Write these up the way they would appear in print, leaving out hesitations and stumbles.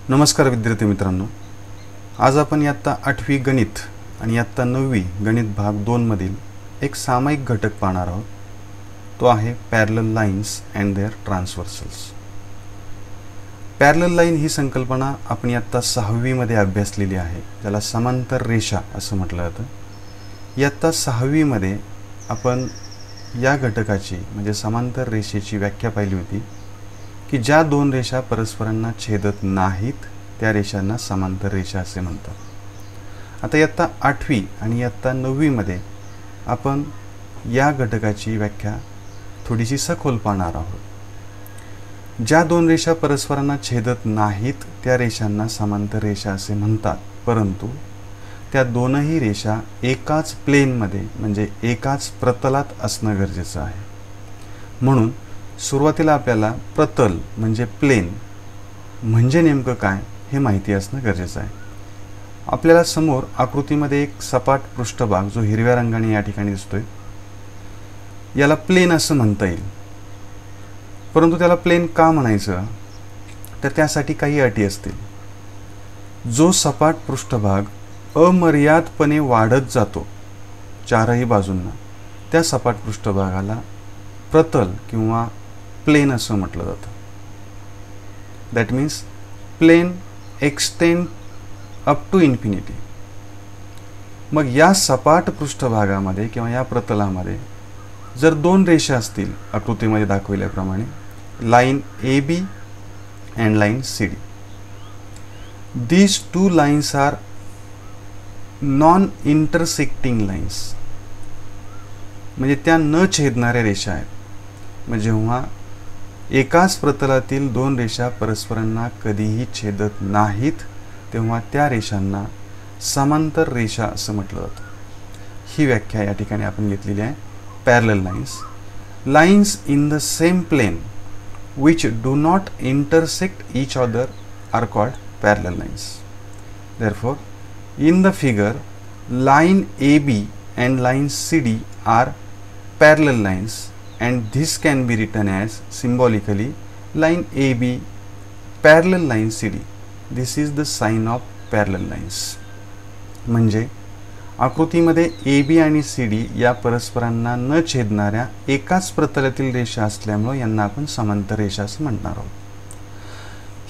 नमस्कार विद्यार्थी मित्रांनो, आज आपण इयत्ता 8वी गणित आणि इयत्ता 9वी गणित भाग 2 मधील एक सामायिक घटक पाहणार आहोत. तो आहे parallel lines and their transversals. Parallel line ही संकल्पना आपण इयत्ता 6वी मध्ये अभ्यासलेली आहे, ज्याला समांतर रेषा असं म्हटलं जातं. इयत्ता 6वी मध्ये आपण या घटकाची म्हणजे समांतर रेषेची व्याख्या पाहिली होती की ज्या दोन रेषा परस्परांना छेदत नाहीत त्या रेषांना समांतर रेषा असे म्हणतात. आता इयत्ता 8वी आणि इयत्ता 9वी मध्ये आपण या घटकाची व्याख्या थोडीशी सखोल पाहणार आहोत. ज्या दोन रेषा परस्परांना छेदत नाहीत त्या रेषांना समांतर रेषा असे म्हणतात, परंतु त्या दोनही रेषा एकाच प्लेनमध्ये म्हणजे एकाच प्रतलात असणं गरजेचं आहे. म्हणून सुरुवातीला आपल्याला प्रतल म्हणजे प्लेन म्हणजे नेमकं काय हे माहिती असणं गरजेचं आहे. आपल्याला समोर आकृतीमध्ये एक सपाट पृष्ठभाग जो हिरव्या रंगाने या ठिकाणी दिसतोय, याला प्लेन असं म्हणता येईल. परंतु त्याला प्लेन का म्हणायचं तर त्यासाठी काही अटी असतील. जो सपाट पृष्ठभाग अमर्यादपणे वाढत जातो चारही बाजूंना, त्या सपाट पृष्ठभागाला प्रतल किंवा प्लेन असं म्हटलं जातं. That means plane extend up to infinity. मग या सपाट पृष्ठभागामध्ये किंवा या प्रतलामध्ये जर दोन रेषा असतील आकृतीमध्ये दाखवल्याप्रमाणे, line A B and line C D, these two lines are non intersecting lines, म्हणजे त्या न छेदणाऱ्या रेषा आहेत. म्हणजे जेव्हा एकाच प्रतलातील दोन रेषा परस्परांना कधीही छेदत नाहीत तेव्हा त्या रेषांना समांतर रेषा असं म्हटलं जातं. ही व्याख्या या ठिकाणी आपण घेतलेली आहे. Parallel lines, lines in the same plane which do not intersect each other are called parallel lines. Therefore in the figure, line AB and line CD are parallel lines and this can be written as symbolically line AB parallel line CD. This is the sign of parallel lines. म्हणजे आकृतीमध्ये AB आणि CD या परस्परांना न छेदणाऱ्या एकाच प्रतलातील रेषा असल्यामुळे यांना आपण समांतर रेषा असं म्हणणार आहोत.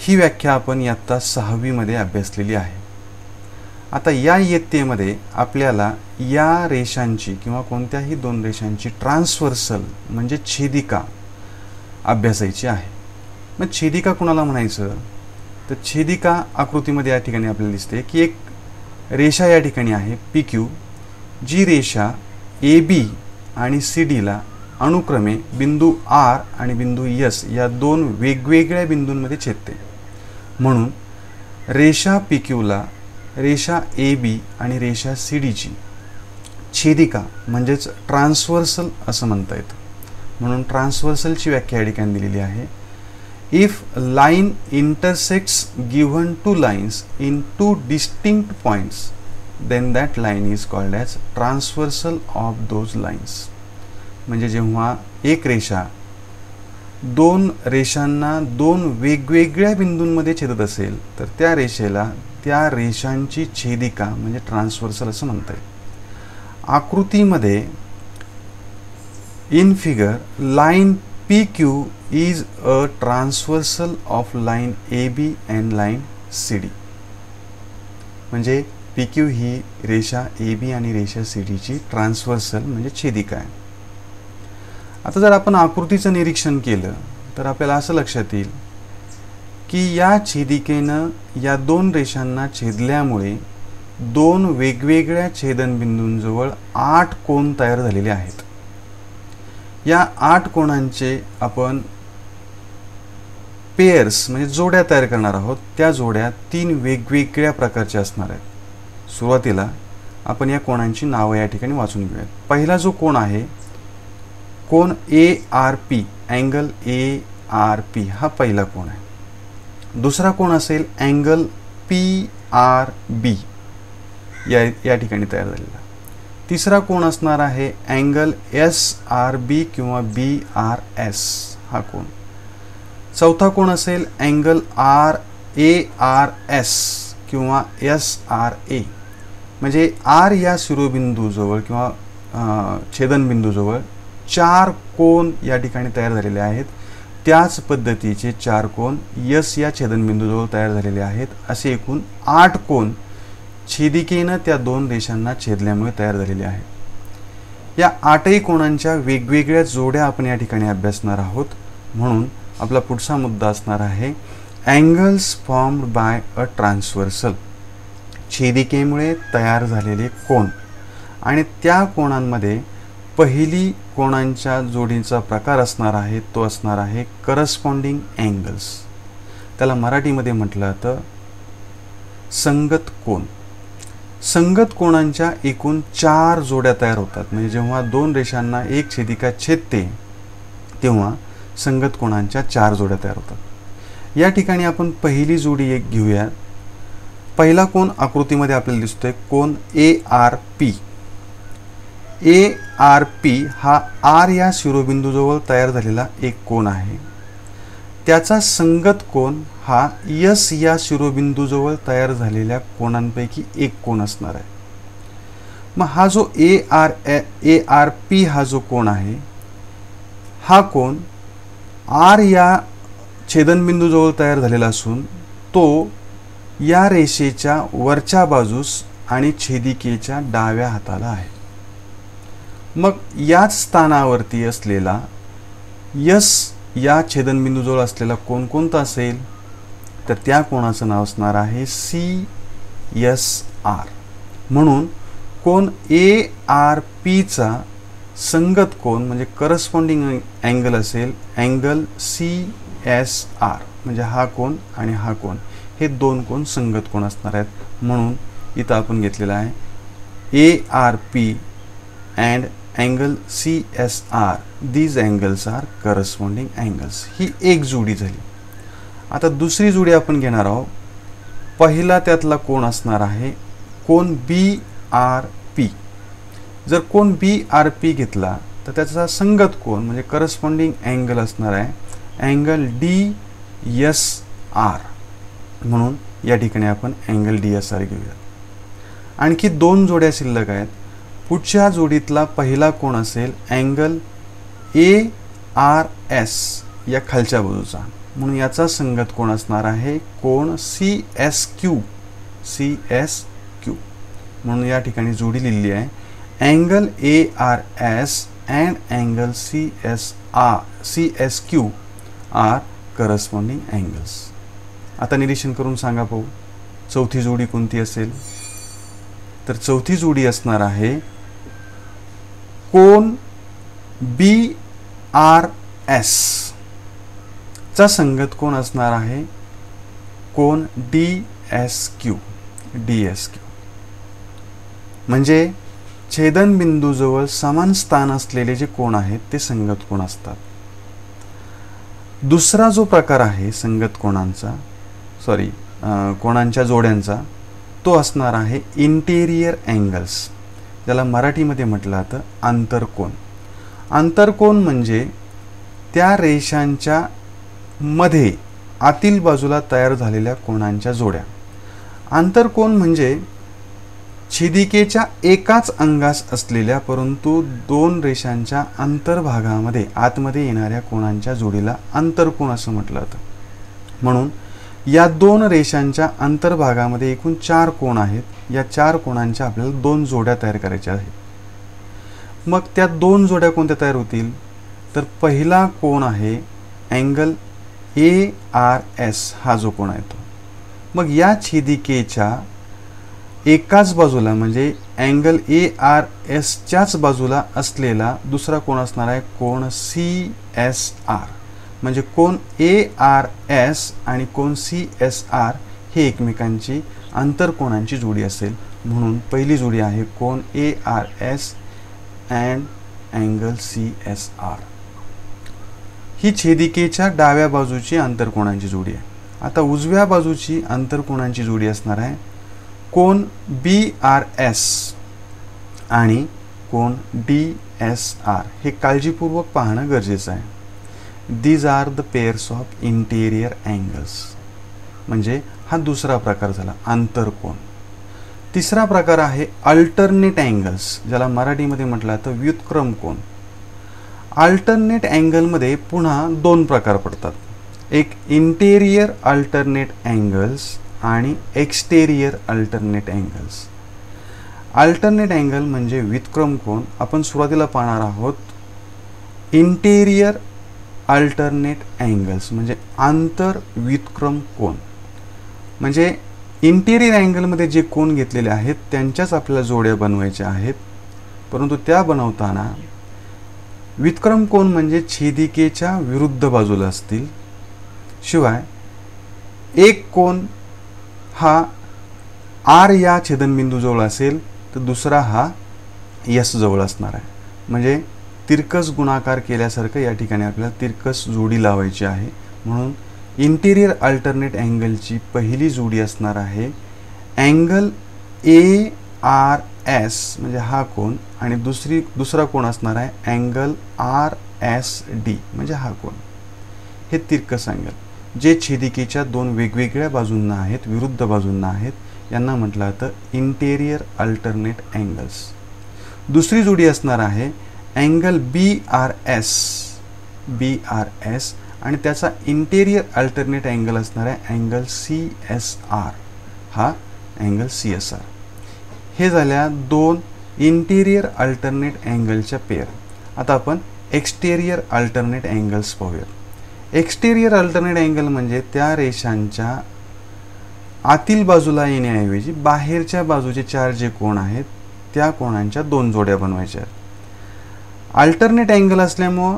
ही व्याख्या आपण इयत्ता 6वी मध्ये अभ्यासलेली आहे. आता या इयत्तेमध्ये आपल्याला या रेषांची किंवा कोणत्याही दोन रेषांची ट्रान्सव्हर्सल म्हणजे छेदिका अभ्यासायची आहे. मग छेदिका कोणाला म्हणायचं तर छेदिका आकृतीमध्ये या ठिकाणी आपल्याला दिसते की एक रेषा या ठिकाणी आहे PQ, जी रेषा AB आणि CD ला अनुक्रमे बिंदू R आणि बिंदू S या दोन वेगवेगळ्या बिंदूंमध्ये छेदते. म्हणून रेषा PQ ला रेषा AB आणि रेषा CD ची छेदिका म्हणजेच ट्रान्सव्हर्सल असं म्हणता येतं. म्हणून ट्रान्सव्हर्सलची व्याख्या या ठिकाणी दिलेली आहे. If line intersects given two lines in two distinct points then that line is called as transversal of those lines. म्हणजे जेव्हा एक रेषा दोन रेषांना दोन वेगवेगळ्या बिंदूंमध्ये छेदत असेल तर त्या रेषेला त्या रेषांची छेदिका म्हणजे ट्रान्सव्हर्सल असं म्हणता येईल. आकृतीमध्ये in figure line PQ is a transversal of line AB and line CD. म्हणजे PQ ही रेषा AB आणि रेषा CD ची ट्रान्सव्हर्सल म्हणजे छेदिका आहे. आता जर आपण आकृतीचं निरीक्षण केलं तर आपल्याला असं लक्षात येईल की या छेदिकेनं या दोन रेषांना छेदल्यामुळे दोन वेगवेगळ्या छेदनबिंदूंजवळ 8 कोन तयार झालेले आहेत. या 8 कोनांचे आपण पेयर्स म्हणजे जोड्या तयार करणार आहोत. त्या जोड्या 3 वेगवेगळ्या प्रकारच्या असणार आहेत. सुरुवातीला आपण या कोनांची नावं या ठिकाणी वाचून घेऊयात. पहिला जो कोन आहे कोन ARP, अँगल ARP हा पहिला कोन आहे. दुसरा कोन असेल अँगल PRB या ठिकाणी तयार झालेला. तिसरा कोन असणार आहे अँगल SRB किंवा BRS हा कोन. चौथा कोन असेल अँगल ARS किंवा SRA, म्हणजे आर या शिरोबिंदूजवळ किंवा छेदनबिंदूजवळ 4 कोन या ठिकाणी तयार झालेले आहेत. त्याच पद्धतीचे 4 कोन यस या छेदनबिंदूजवळ तयार झालेले आहेत. असे एकूण 8 कोन छेदिकेनं त्या 2 रेषांना छेदल्यामुळे तयार झालेले आहेत. या 8ही कोनांच्या वेगवेगळ्या जोड्या आपण या ठिकाणी अभ्यासणार आहोत. म्हणून आपला पुढचा मुद्दा असणार आहे angles formed by a transversal, छेदिकेमुळे तयार झालेले कोन. आणि त्या कोनांमध्ये पहिली कोनांच्या जोडीचा प्रकार असणार आहे तो असणार आहे करस्पॉन्डिंग अँगल्स. त्याला मराठीमध्ये म्हटलं जातं संगत कोन. संगत कोनांच्या एकूण 4 जोड्या तयार होतात. म्हणजे जेव्हा 2 रेषांना एक छेदिका छेदते तेव्हा संगत कोनांच्या 4 जोड्या तयार होतात. या ठिकाणी आपण पहिली जोडी एक घेऊया. पहिला कोन आकृतीमध्ये आपल्याला दिसतोय कोन ARP. ARP हा आर या शिरोबिंदूजवळ तयार झालेला एक कोन आहे. त्याचा संगत कोन हा यस या शिरोबिंदूजवळ तयार झालेल्या कोनांपैकी एक कोन असणार आहे. मग हा जो ARP हा जो कोन आहे हा कोन आर या छेदनबिंदूजवळ तयार झालेला असून तो या रेषेच्या वरच्या बाजूस आणि छेदिकेच्या डाव्या हाताला आहे. मग याच स्थानावरती असलेला यस या छेदनबिंदूजवळ असलेला कोन कोणता असेल तर त्या कोनाचं नाव असणार आहे CSR. म्हणून कोन ARPचा संगत कोन म्हणजे करस्पॉन्डिंग अँगल असेल अँगल CSR. म्हणजे हा कोन आणि हा कोन हे 2 कोन संगत कोन असणार आहेत. म्हणून इथं आपण घेतलेला आहे ARP and angle CSR. These angles are corresponding angles. ही एक जोडी झाली. आता दुसरी जोडी आपण घेणार आहोत. पहिला त्यातला कोन असणार आहे कोन BRP. जर कोन BRP घेतला तर त्याचा संगत कोन म्हणजे करस्पॉन्डिंग अँगल असणार आहे अँगल DSR. म्हणून या ठिकाणी आपण अँगल DSR घेऊया. आणखी 2 जोड्या शिल्लक आहेत. पुढच्या जोडीतला पहिला कोन असेल अँगल ARS या खालच्या बाजूचा. म्हणून याचा संगत कोन असणार आहे कोन CSQ. म्हणून या ठिकाणी जोडी लिहिली आहे angle ARS and angle CSQ are corresponding angles. आता निरीक्षण करून सांगा पाहू चौथी जोडी कोणती असेल तर चौथी जोडी असणार आहे कोन BRS चा संगत कोन असणार आहे कोन DSQ. म्हणजे छेदनबिंदूजवळ समान स्थान असलेले जे कोन आहेत ते संगत कोन असतात. दुसरा जो प्रकार आहे संगत कोनांचा कोनांच्या जोड्यांचा तो असणार आहे इंटेरियर अँगल्स. ज्याला मराठीमध्ये म्हटलं जातं आंतरकोन. आंतरकोन म्हणजे त्या रेषांच्या मध्ये आतील बाजूला तयार झालेल्या कोनांच्या जोड्या. आंतरकोन म्हणजे छेदिकेच्या एकाच अंगास असलेल्या परंतु 2 रेषांच्या अंतर्भागामध्ये आतमध्ये येणाऱ्या कोनांच्या जोडीला आंतरकोन असं म्हटलं जातं. म्हणून या 2 रेषांच्या अंतर्भागामध्ये एकूण 4 कोन आहेत. या 4 कोनांच्या आपल्याला 2 जोड्या तयार करायच्या आहेत. मग त्या 2 जोड्या कोणत्या तयार होतील तर पहिला कोन आहे अँगल ARS हा जो कोन आहे तो. मग या छेदिकेच्या एकाच बाजूला म्हणजे अँगल ARSच्याच बाजूला असलेला दुसरा कोन असणार आहे कोन CSR. म्हणजे कोन ARS आणि कोन CSR हे एकमेकांची आंतरकोनांची जोडी असेल. म्हणून पहिली जोडी आहे कोन ARS अँड अँगल CSR. ही छेदिकेच्या डाव्या बाजूची आंतरकोनांची जोडी आहे. आता उजव्या बाजूची आंतरकोनांची जोडी असणार आहे कोन BRS आणि कोन DSR. हे काळजीपूर्वक पाहणं गरजेचं आहे. These are the pairs of interior angles. म्हणजे हा दुसरा प्रकार झाला आंतरकोन. तिसरा प्रकार आहे अल्टरनेट अँगल्स, ज्याला मराठीमध्ये म्हटलं जातं व्युत्क्रम कोन. अल्टरनेट अँगलमध्ये पुन्हा दोन प्रकार पडतात, एक इंटेरियर अल्टरनेट अँगल्स आणि exterior alternate angles. Alternate angle म्हणजे व्युत्क्रम कोन. आपण सुरुवातीला पाहणार आहोत इंटेरियर अल्टरनेट अँगल्स म्हणजे आंतर व्युत्क्रम कोन. म्हणजे इंटेरियर अँगलमध्ये जे कोन घेतलेले आहेत त्यांच्याच आपल्याला जोड्या बनवायच्या आहेत, परंतु त्या बनवताना व्युत्क्रम कोन म्हणजे छेदिकेच्या विरुद्ध बाजूला असतील. शिवाय एक कोन हा आर या छेदनबिंदूजवळ असेल तर दुसरा हा यस जवळ असणार आहे. म्हणजे तिरकस गुणाकार केल्यासारखं या ठिकाणी आपल्याला तिरकस जोडी लावायची आहे. म्हणून इंटेरियर अल्टरनेट अँगलची पहिली जोडी असणार आहे अँगल ARS म्हणजे हा कोन, आणि दुसरा कोन असणार आहे अँगल RSD म्हणजे हा कोन. हे तिरकस अँगल जे छेदिकेच्या दोन वेगवेगळ्या बाजूंना आहेत, विरुद्ध बाजूंना आहेत, यांना म्हटलं जातं इंटेरियर अल्टरनेट अँगल्स. दुसरी जोडी असणार आहे अँगल BRS आणि त्याचा इंटेरियर अल्टरनेट अँगल असणार आहे अँगल CSR. हा अँगल CSR. हे झाल्या दोन इंटेरियर अल्टरनेट अँगलच्या पेअर. आता आपण एक्सटेरियर अल्टरनेट अँगल्स पाहूया. एक्सटेरियर अल्टरनेट अँगल म्हणजे त्या रेषांच्या आतील बाजूला येण्याऐवजी बाहेरच्या बाजूचे चार जे कोन आहेत त्या कोनांच्या दोन जोड्या बनवायच्या आहेत. अल्टरनेट अँगल असल्यामुळं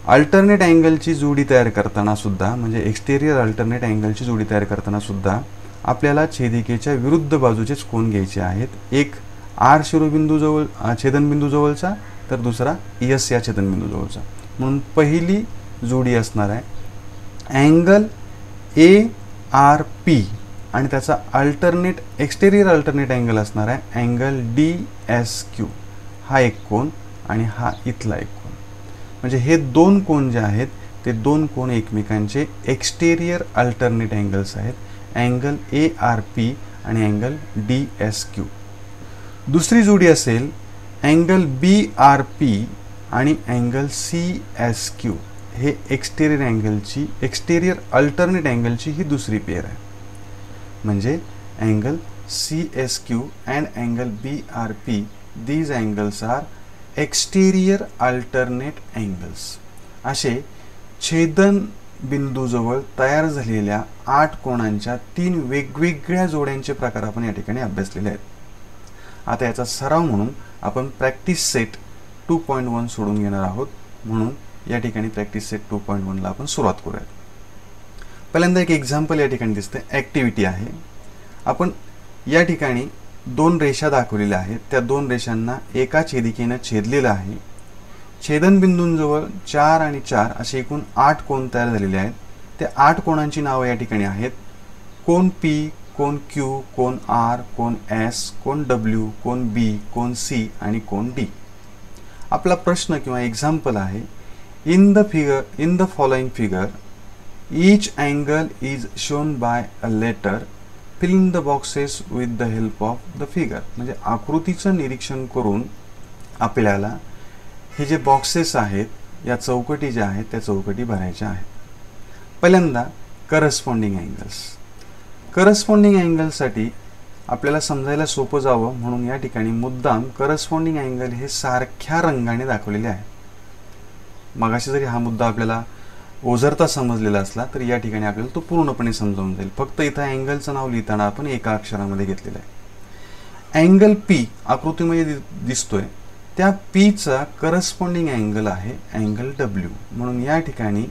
अल्टरनेट अँगलची जोडी तयार करताना सुद्धा म्हणजे एक्सटेरियर अल्टरनेट अँगलची जोडी तयार करताना सुद्धा आपल्याला छेदिकेच्या विरुद्ध बाजूचेच कोन घ्यायचे आहेत. एक आर शिरोबिंदूजवळ छेदनबिंदूजवळचा तर दुसरा यस या छेदनबिंदूजवळचा. म्हणून पहिली जोडी असणार आहे अँगल ARP आणि त्याचा अल्टरनेट एक्सटेरियर अल्टरनेट अँगल असणार आहे अँगल DSQ. हा एक कोन आणि हा इथला एक कोन. म्हणजे हे दोन कोन जे आहेत ते दोन कोन एकमेकांचे एक्सटेरियर अल्टरनेट अँगल्स आहेत, अँगल ARP आणि अँगल DSQ. दुसरी जोडी असेल अँगल BRP आणि अँगल CSQ. हे एक्सटेरियर अल्टरनेट अँगलची ही दुसरी पेअर आहे. म्हणजे angle CSQ and angle BRP these angles are exterior alternate angles. असे छेदन बिंदूजवळ तयार झालेल्या 8 कोनांच्या 3 वेगवेगळ्या जोड्यांचे प्रकार आपण या ठिकाणी अभ्यासलेले आहेत. आता याचा सराव म्हणून आपण प्रॅक्टिस सेट 2.1 सोडून घेणार आहोत. म्हणून या ठिकाणी प्रॅक्टिस सेट 2.1 ला आपण सुरुवात करूया. पहिल्यांदा एक एक्झाम्पल या ठिकाणी दिसते, ॲक्टिव्हिटी आहे. आपण या ठिकाणी दोन रेषा दाखवलेल्या आहेत. त्या दोन रेषांना एका छेदिकेनं छेदलेलं आहे. छेदनबिंदूंजवळ 4 आणि 4 असे एकूण 8 कोन तयार झालेले आहेत. त्या 8 कोनांची नावं या ठिकाणी आहेत कोन P, कोन Q, कोन R, कोन S, कोन W, कोन B, कोन C आणि कोन D. आपला प्रश्न किंवा एक्झाम्पल आहे in the following figure each angle is shown by a letter, fill in the boxes with the help of the figure. म्हणजे आकृतीचं निरीक्षण करून आपल्याला हे जे बॉक्सेस आहेत या चौकटी ज्या आहेत त्या चौकटी भरायच्या आहेत. पहिल्यांदा करस्पॉन्डिंग अँगल्स. करस्पॉन्डिंग अँगलसाठी आपल्याला समजायला सोपं जावं म्हणून या ठिकाणी मुद्दाम करस्पॉन्डिंग अँगल हे सारख्या रंगाने दाखवलेले आहेत. मगाशी जरी हा मुद्दा आपल्याला ओझरता समजलेला असला तरी या ठिकाणी आपल्याला तो पूर्णपणे समजावून जाईल. फक्त इथं अँगलचं नाव लिहिताना आपण एका अक्षरामध्ये घेतलेलं आहे. अँगल P आकृतीमध्ये दिसतोय त्या P चा करस्पॉन्डिंग अँगल आहे अँगल W. म्हणून या ठिकाणी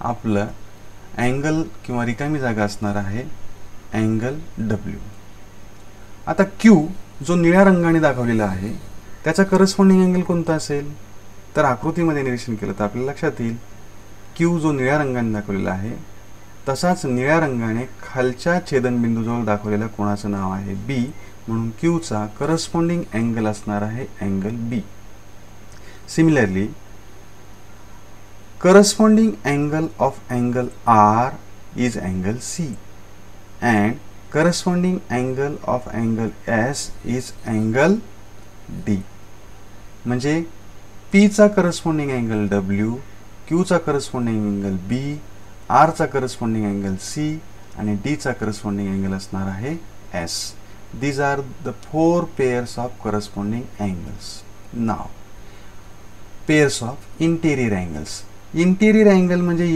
आपलं अँगल किंवा रिकामी जागा असणार आहे अँगल W. आता Q जो निळ्या रंगाने दाखवलेला आहे त्याचा करस्पॉन्डिंग अँगल कोणता असेल तर आकृतीमध्ये निरीक्षण केलं तर आपल्याला लक्षात येईल Q जो निळ्या रंगाने दाखवलेला आहे तसाच निळ्या रंगाने खालच्या छेदनबिंदूजवळ दाखवलेल्या कोणाचं नाव आहे B. म्हणून Q चा करस्पॉन्डिंग अँगल असणार आहे angle B. Similarly corresponding angle of angle R is angle C and corresponding angle of angle S is angle D. म्हणजे P चा करस्पॉन्डिंग अँगल W, Q चा करस्पॉन्डिंग अँगल B, R चा corresponding angle C आणि D चा corresponding angle असणार आहे S. These are the 4 pairs of corresponding angles. Now, pairs of interior angles. Interior angle म्हणजे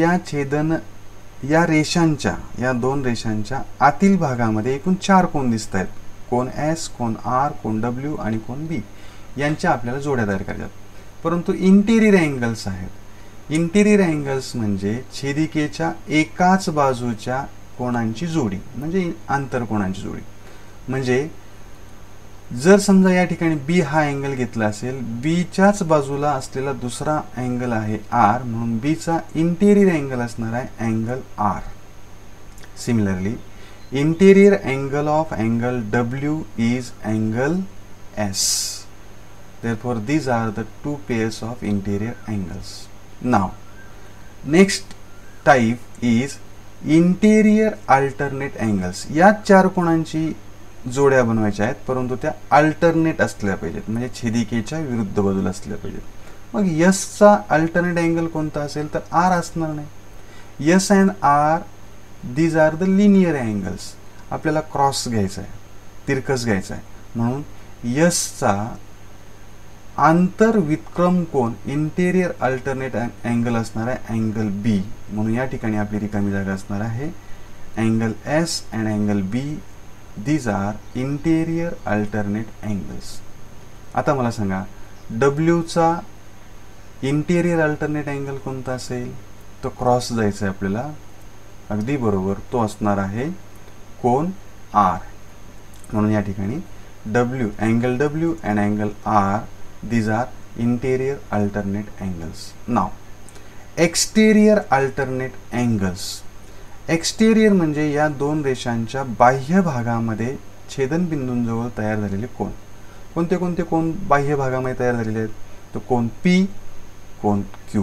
या रेषांच्या, या दोन रेषांच्या आतील भागामध्ये एकूण 4 कोन दिसत आहेत. कोन S, कोन R, कोन W आणि कोन B यांच्या आपल्याला जोड्या तयार करायच्यात. परंतु इंटेरियर अँगल्स आहेत. इंटेरियर अँगल्स म्हणजे छेदिकेच्या एकाच बाजूच्या कोणांची जोडी, म्हणजे आंतरकोणांची जोडी. म्हणजे जर समजा या ठिकाणी B हा अँगल घेतला असेल, B च्याच बाजूला असलेला दुसरा अँगल आहे R, म्हणून B चा इंटेरियर अँगल असणार आहे angle R. Similarly interior angle of angle W is angle S. Therefore, these are the 2 pairs of interior angles. Now, next type is interior alternate angles. या 4 कोणांची जोड्या बनवायच्या आहेत, परंतु त्या अल्टरनेट असल्या पाहिजेत, म्हणजे छेदिकेच्या विरुद्ध बाजूला असल्या पाहिजेत. मग S चा अल्टरनेट अँगल कोणता असेल तर R असणार नाही. S and R, these are the linear angles. आपल्याला क्रॉस घ्यायचा आहे, तिरकस घ्यायचा आहे, म्हणून S चा आंतर विक्रम कोन इंटेरियर अल्टरनेट अँगल असणार आहे अँगल B. म्हणून या ठिकाणी आपली रिकामी जागा असणार आहे angle S and angle B. These are interior alternate angles. आता मला सांगा W चा इंटेरियर अल्टरनेट अँगल कोणता असेल? तो क्रॉस जायचा आहे आपल्याला. अगदी बरोबर, तो असणार आहे कोन R. म्हणून या ठिकाणी angle W and angle R, these are interior alternate angles. Now, exterior alternate angles. Exterior म्हणजे या दोन रेषांच्या बाह्य भागामध्ये छेदनबिंदूंजवळ तयार झालेले कोन. कोणते कोणते कोन बाह्य भागामध्ये तयार झालेले आहेत? तो कोन P, कोन Q,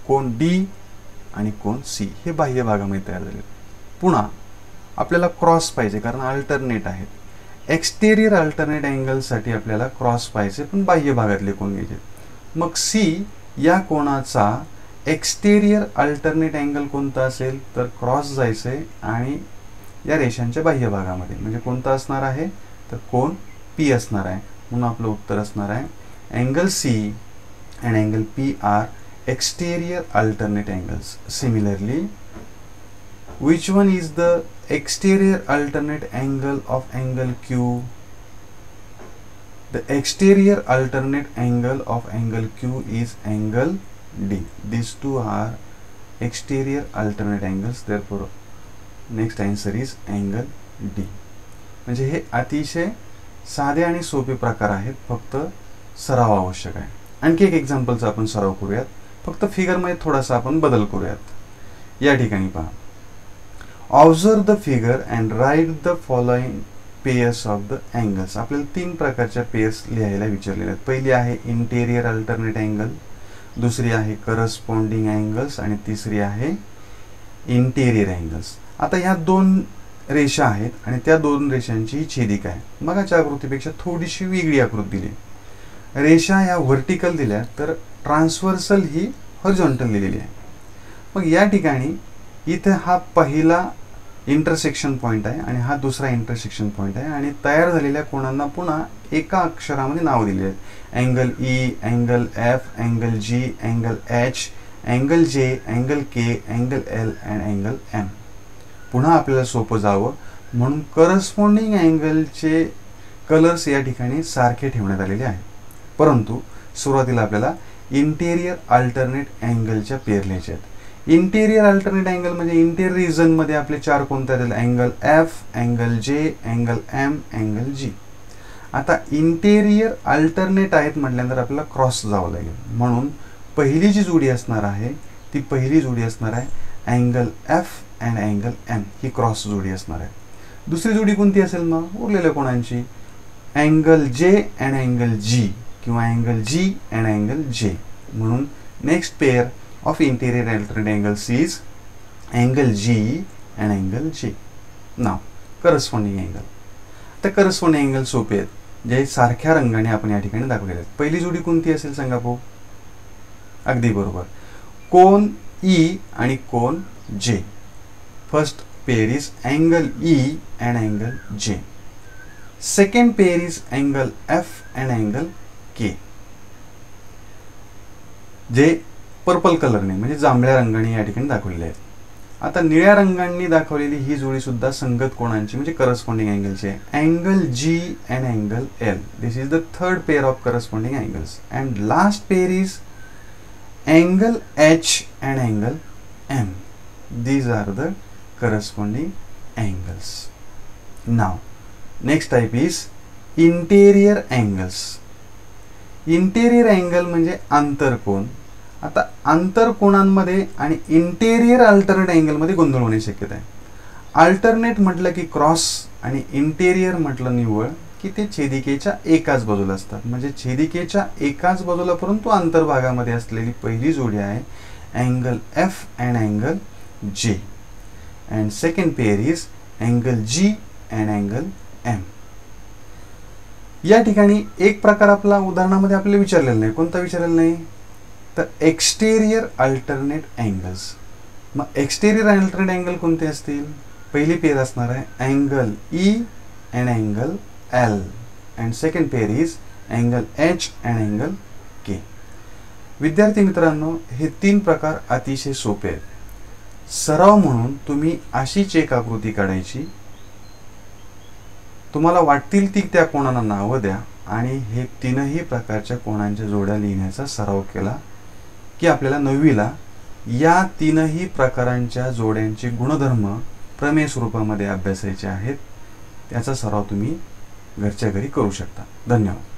कोन D आणि कोन C हे बाह्य भागामध्ये तयार झाले. पुन्हा आपल्याला क्रॉस पाहिजे कारण अल्टरनेट आहेत. एक्सटेरियर अल्टरनेट अँगलसाठी आपल्याला क्रॉस पाहिजे पण बाह्य भागातले कोन घ्यायचे. मग C या कोणाचा एक्सटेरियर अल्टरनेट अँगल कोणता असेल तर क्रॉस जायचे आणि या रेषांच्या बाह्य भागामध्ये, म्हणजे कोणता असणार आहे तर कोन P असणार आहे. म्हणून आपलं उत्तर असणार आहे angle C and angle P are exterior alternate angles. Similarly, which one is the exterior alternate angle of angle Q? The exterior alternate angle of angle Q is angle D. These two are exterior alternate angles. Therefore, next answer is angle D. म्हणजे हे अतिशय साधे आणि सोपे प्रकार आहेत, फक्त सराव आवश्यक आहे. आणखी एक एक्झाम्पलचा आपण सराव करूयात, फक्त फिगरमध्ये थोडासा आपण बदल करूयात. या ठिकाणी पहा, observe the figure and write the following pairs of the angles. आपल्याला 3 प्रकारच्या पेयर्स लिहायला विचारलेल्या आहेत. पहिली आहे इंटेरियर अल्टरनेट अँगल, दुसरी आहे करस्पॉन्डिंग अँगल्स आणि तिसरी आहे इंटेरियर अँगल्स. आता ह्या 2 रेषा आहेत आणि त्या 2 रेषांची छेदिका आहे. मगाच्या आकृतीपेक्षा थोडीशी वेगळी आकृती दिली. रेषा या व्हर्टिकल दिल्या तर ट्रान्सव्हर्सल ही हॉरिझॉन्टल दिलेली आहे. मग या ठिकाणी इथे हा पहिला इंटरसेक्शन पॉईंट आहे आणि हा दुसरा इंटरसेक्शन पॉईंट आहे आणि तयार झालेल्या कोणांना पुन्हा एका अक्षरामध्ये नाव दिले आहेत. Angle E, angle F, angle G, angle H, angle J, angle K, angle L and angle M. पुन्हा आपल्याला सोपं जावं म्हणून करस्पॉन्डिंग अँगलचे कलर्स या ठिकाणी सारखे ठेवण्यात आलेले आहेत. परंतु सुरुवातीला आपल्याला इंटेरियर अल्टरनेट अँगलच्या पेयर लिहायचे आहेत. इंटेरियर अल्टरनेट अँगल म्हणजे इंटेरियर रिजन मध्ये आपले 4 कोणते आहेत? Angle F, angle J, angle M, angle G. आता इंटेरियर अल्टरनेट आहेत म्हटल्यानंतर आपल्याला क्रॉस जावं लागेल. म्हणून पहिली जी जोडी असणार आहे ती पहिली जोडी असणार आहे angle F and angle M. ही क्रॉस जोडी असणार आहे. दुसरी जोडी कोणती असेल मग उरलेल्या कोणांची? Angle J and angle G किंवा angle G and angle J. म्हणून next pair of interior alternate angles is angle G and angle J. Now corresponding angle. तर corresponding angle सोपे आहेत, जे सारख्या रंगाने आपण या ठिकाणी दाखवलेले आहेत. पहिली जोडी कोणती असेल सांगा भाऊ? अगदी बरोबर, कोन E आणि कोन J. First pair is angle E and angle J. Second pair is angle F and angle K. जे पर्पल कलरने म्हणजे जांभळ्या रंगाने या ठिकाणी दाखवलेले आहेत. आता निळ्या रंगांनी दाखवलेली ही जोडी सुद्धा संगत कोणांची म्हणजे करस्पॉन्डिंग अँगलची आहे. Angle G and angle L. This is the third pair of corresponding angles. And last pair is angle H and angle M. These are the corresponding angles. Now, next type is interior angles. Interior angle म्हणजे आंतरकोन. आता आंतरकोनांमध्ये आणि interior alternate angle मध्ये गोंधळ होण्याची शक्यता आहे. Alternate म्हटलं की क्रॉस आणि इंटेरियर म्हटलं निव्वळ की ते छेदिकेच्या एकाच बाजूला असतात. म्हणजे छेदिकेच्या एकाच बाजूला परंतु अंतर्भागामध्ये असलेली पहिली जोडी आहे angle F and angle J. and second pair is angle G and angle M. या ठिकाणी एक प्रकार आपला उदाहरणामध्ये आपल्याला विचारलेला नाही. कोणता विचारलेला नाही? तर एक्सटेरियर अल्टरनेट अँगल्स. मग एक्सटेरियर अल्टरनेट अँगल कोणते असतील? पहिली पेयर असणार आहे angle E and angle L and second pair is angle H and angle K. विद्यार्थी मित्रांनो, हे तीन प्रकार अतिशय सोपे आहेत. सराव म्हणून तुम्ही अशीच एक आकृती काढायची, तुम्हाला वाटतील ती त्या कोणांना नावं द्या आणि हे तीनही प्रकारच्या कोणांच्या जोड्या लिहिण्याचा सराव केला की आपल्याला 9वीला या तीनही प्रकारांच्या जोड्यांचे गुणधर्म प्रमेय स्वरूपामध्ये अभ्यासायचे आहेत. त्याचा सराव तुम्ही घरच्या घरी करू शकता. धन्यवाद.